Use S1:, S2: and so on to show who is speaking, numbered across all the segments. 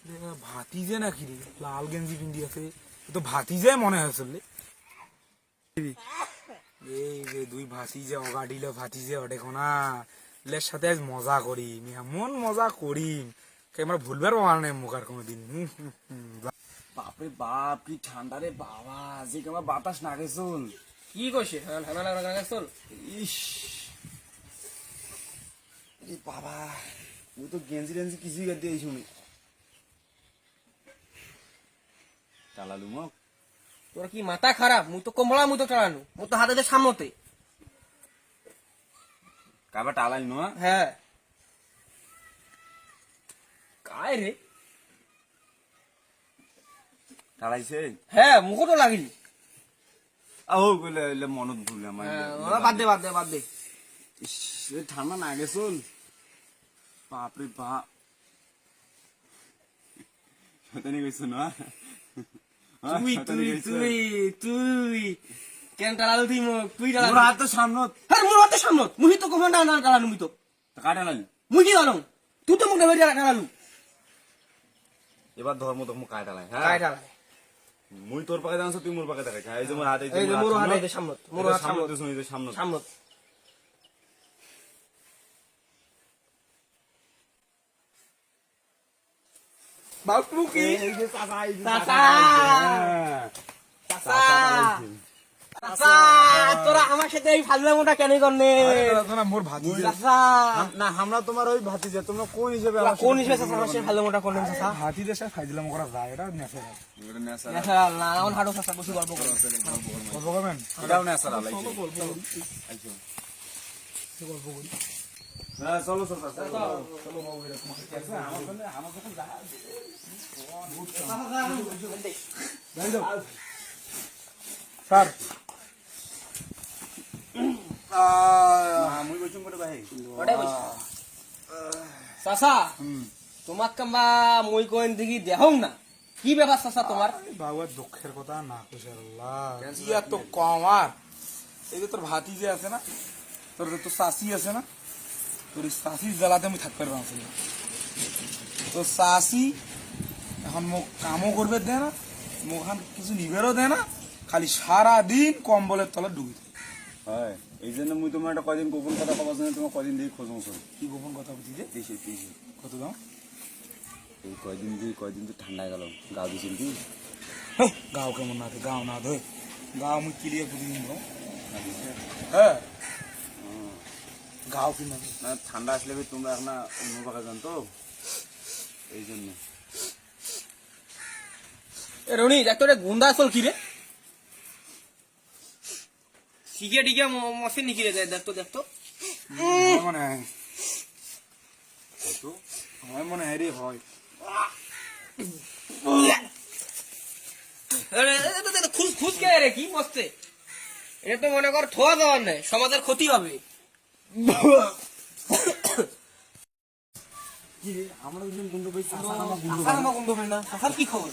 S1: ভাতিজে নাকি রে, লাল গেঞ্জি পিন্দি আছে, তো ভাতিজে মনে হয় আসলে। এই যে দুই ভাতিজে অগাডিলে ভাতিজে অডেকো না, এর সাথে আজ মজা করিম, এমন মজা করিম আমরা ভুলবার পার নাই মুখ আর কোনোদিন।
S2: বাপরে বাপ, কি ঠান্ডা রে বাবা, যে কেমন বাতাস নাগে চল।
S3: কি কইছে চল।
S2: ইস রে বাবা, মুই তো গেঞ্জি টেঞ্জি কিছুই গাড়ি দিয়েছি উনি চালালু মোক।
S3: তোর কি মাথা খারাপ? মুই তো কমলা মুই তো চালানো, মুই তো হাতে সামনে।
S2: কাবা টালাই নো
S3: হ্যাঁ কায় রে?
S2: টালাইছে।
S3: হ্যাঁ মুখো তো লাগিলি।
S2: আহ বলে মনত ভুল আমার।
S3: বাদ দে।
S2: ইস, এ ঠান্ডা নাগে চল। বাপরে বাপ, শয়তানি কইছো না?
S3: তুই কেন টালালু তুই মোক? তুই
S2: মোর
S3: টালালু।
S2: হাত তো সামনত।
S3: হ্যাঁ মোর হাতে সামনে মুই তো কখন টালালু মুই তো।
S2: কা টালালি?
S3: মুই কি জানো? তুই তো মোক নেবে টালালু।
S2: এবার ধর্ম তো মুখ কায় টালাই।
S3: কায়
S2: হ্যাঁ
S3: টালাই?
S2: মুই তোর পাকে জানছ, তুই মোর পাকে দেখাই। এই যে মোর হাতে,
S3: এই যে মোর হাতে সামনে, মোর হাত সামনে
S2: সামনে।
S3: সামনে। বাপু কি?
S2: এই যে চাচা, এই যে
S3: চাচা।
S2: চাচা।
S3: চাচা, তোরা আমার সাথে এই ফাজলামোটা কেন করনে?
S1: মোর ভাতিজে
S3: চাচা
S2: না, আমরা তোমার ওই ভাতিজা, তোমরা কোন হিসেবে?
S3: কোন হিসেবে চাচা আমার সাথে ফাজলামোটা করলেন? চাচা
S1: ভাতিজের সাথে ফাইজলাম করা যায়, এটা ন্যাচারাল।
S3: ন্যাচারাল না, এখন হাঁটো চাচা বসে গল্প করো।
S1: গল্প করবেন?
S2: এটাও ন্যাচারাল। হ্যাঁ চলো চাচা, চলো।
S1: স্যার
S2: মুই বসুন করে ভাই।
S3: ওটাই বলছি। চাচা তোমাক কাম্বা মই কইন দেখি দেহং না, কি ব্যাপার চাচা তোমার?
S1: বাবার দুঃখের কথা না কইছে আল্লাহ, কি আর তো কম আর। এই যে তোর ভাতিজে আছে না, তোর তোর শাশি আছে না, তোর শাশির জ্বালাতে আমি থাকতে পারবো না। তোর শাশি এখন মোক কামও করবে দেয় না, মোক এখন কিছু নিবেরও দেয় না, খালি সারাদিন কম্বলের তলে ডুবি থাকে।
S2: হয়, এই জন্য মুই তোমার একটা কয়দিন গোপন কথা কবার জন্য তোমার কয়দিন দিয়ে খোঁজ মোজ।
S1: কি গোপন কথা বুঝি যে
S2: দেশে
S1: কত দাম?
S2: এই কয়দিন তো ঠান্ডা গেল, গা দিছিল কি?
S1: গাও কেমন না গাও না ধরে গাও মুই ক্লিয়ার প্রতিদিন বলো। হ্যাঁ গাও কি না
S2: না ঠান্ডা আসলে তোমরা এখন অন্য পাকা যান তো, এই জন্য।
S3: এ রনি দেখ তো রে, গুন্ডা আসল কি রে? শিখে টিকে মশে নিকি রে? দেখতো
S1: মনে হয়, আমার মনে হয় রে হয়।
S3: খুশ কে রে? কি মস্তে এটা তো মনে কর থোয়া দেওয়ার নেই, সমাজের ক্ষতি হবে।
S2: আমরা দুজন গুন্ডো পাই,
S3: গুন্ডো হয় না? চাচার কি খবর?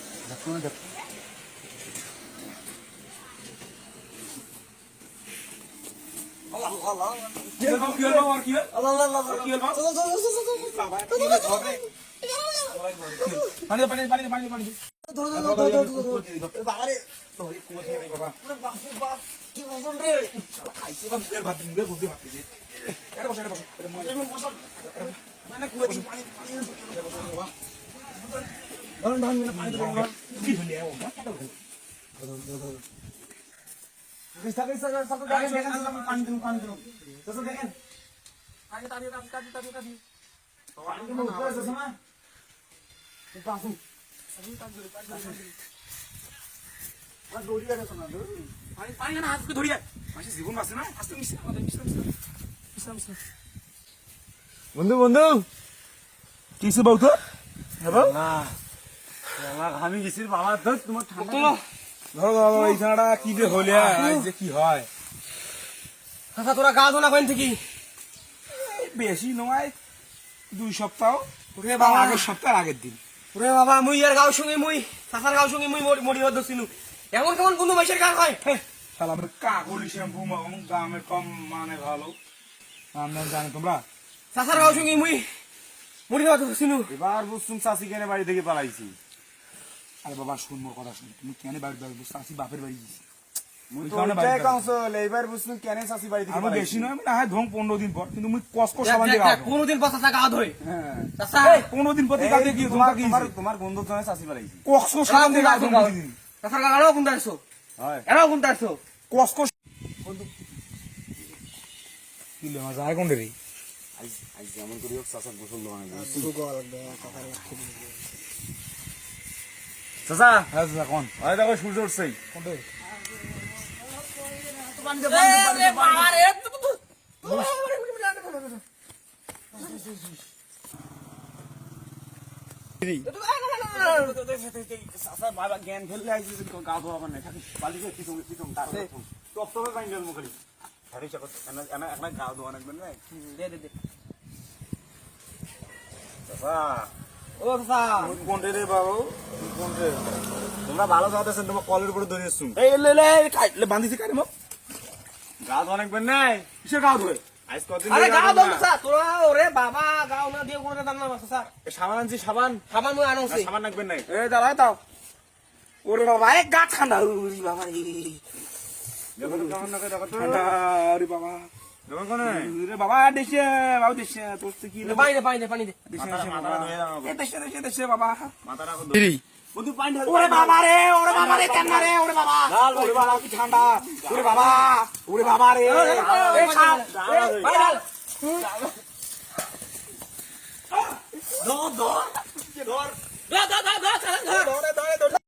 S1: জীবন বাঁচে না, আস্তে
S2: বন্ধু বন্ধু
S1: কিছু বলতো
S2: আমি গেছি বাবা, ধর তোমার ঠান্ডা।
S1: ধরো ধরো এই ছাড়া কি যে হলে আজ যে কি হয়।
S3: চাচা তোরা গা ধোনা করেন থেকে?
S1: বেশি নয়, 2 সপ্তাহ।
S3: ওরে বাবা,
S1: আগের সপ্তাহের আগের দিন।
S3: ওরে বাবা, মুই আর গাঁর সঙ্গে মুই চাচার গাঁর সঙ্গে মুই মরি হচ্ছিলু। এমন কেমন বন্ধু মাইসের গান হয়?
S1: শালা আমরা কাগলি শ্যাম্পু মাখুন, দামে কম মানে ভালো। নাম জানি তোমরা?
S3: চাচার গাঁর সঙ্গে মুই মুড়ি খাওয়া তো শুনু
S2: এবার বুঝছুম চাষি কেনে বাড়ি থেকে পালাইছি।
S1: আরে বাবা শুন মোর কথা শুন, তুমি কেন বাড়ি যাবে? চাষি বাপের বাড়ি গেছি।
S2: মুই তো
S1: ওইখানে
S2: ওইটাই
S1: বাড়ি
S2: কাউন্সিল, এইবার বুঝছুম কেনে চাষি বাড়ি থেকে
S1: আমি
S2: পালাইছি।
S1: বেশি নয়, আমি না হয় ধং 15 দিন পর, কিন্তু মুই কষ্ট সাবান দিয়ে গাও।
S3: কোনদিন পর চাচা গা ধরে
S2: হ্যাঁ।
S3: চাচা
S1: 15 দিন প্রতি কাজে কি
S2: তোমার
S1: তোমার কি
S2: তোমার তোমার বন্ধুর জন্য চাষি পালাইছি।
S1: কষ্ট সাবান দিয়ে গাও প্রতিদিন।
S3: চাচা গাড়াও কোনটা আসো
S2: হয়
S3: এরাও কোনটা আসো
S1: কষ্ট কি লে মজা আয় কোন রে?
S2: আজ আজ যেমন করি হোক চাষা গোসল দেওয়া চাষা।
S1: হ্যাঁ দাদা কোন?
S2: ওই দেখো সূর্য উঠছেই।
S1: কোন রে?
S2: চাষা বাবা জ্ঞান ফেললে আইছি গা ধোয়া মানে থাকি বালিকে পিছন পিছন তারপরে টপ টপে পাইন গেল মুখলি খালি চাকর এনা এনা গা ধোয়া নাকবেন না
S3: দে দে দে
S2: চাষা।
S3: ও চাচা
S2: কোন রে বাবু কোন রে? তোমরা ভালো যাওয়াতেছেন, তোমার কলের উপরে ধরে এসছুম।
S1: এই লে লে কাইলে বাঁধিছি কারে মো?
S2: গা ধোয়া নাকবেন নাই
S1: কিসে গাও ধরে?
S2: আজ কদিন
S3: আরে
S2: ধরে
S3: গা
S2: গা
S3: দাও
S2: ধোয়া না।
S3: চাচা তোরা ওরে বাবা গাও না দিয়ে কোনটা দাম না চাচা
S2: এ সাবান আনছি সাবান।
S3: খাবার মুই
S2: না,
S3: আনছি
S2: সাবান নাকবেন নাই।
S1: এই দাঁড়া দাও। ওরে বাবা এক গা ঠান্ডা, ওরে বাবা রে
S2: দেখো তো কেমন নাকে দেখো তো।
S1: ঠান্ডা, ওরে বাবা
S2: দেখো কোনে?
S1: ওরে বাবা দেশে বাবা দেশে তোর তো কি লে
S3: পানি দে পানি দে পানি দে
S1: দেশে
S2: মাথাটা মাথাটা ধুয়ে দাও আমাকে।
S1: এ দেশে দেশে দেশে বাবা
S2: মাথাটা ধুয়ে।
S1: দিদি
S2: বন্ধু পানি ঢাল।
S1: ওরে বাবা রে কেমন রে ওরে বাবা ওরে বাবা কি ঠান্ডা ওরে বাবা রে এই খাও
S3: পানি ঢাল
S2: ধর ধর ধর।
S3: ধর ধর ধর ধর
S1: ধরে ধরে ধরে